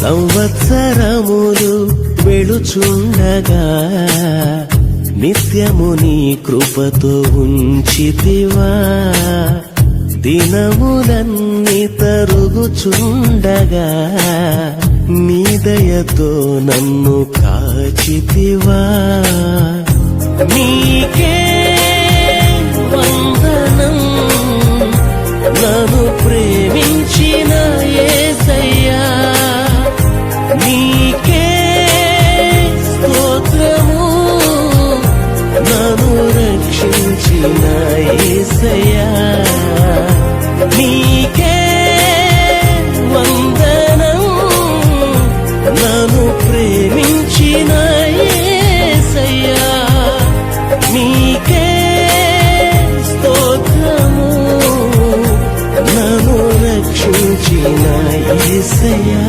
సంవత్సరములు వెళుచుండగా నిత్యము నీ కృపతో ఉంచితివా. దినములన్నీ తరుగుచుండగా నీ దయతో నన్ను కాచితివా. నీకే వందనం నన్ను ప్రేమించిన యేసయ్యా. నీకే స్తోత్రము నన్ను రక్షించిన యేసయ్యా. నీకే వందనం నన్ను ప్రేమించిన యేసయ్యా. నీకే స్తోత్రము నన్ను రక్షించిన యేసయ్యా.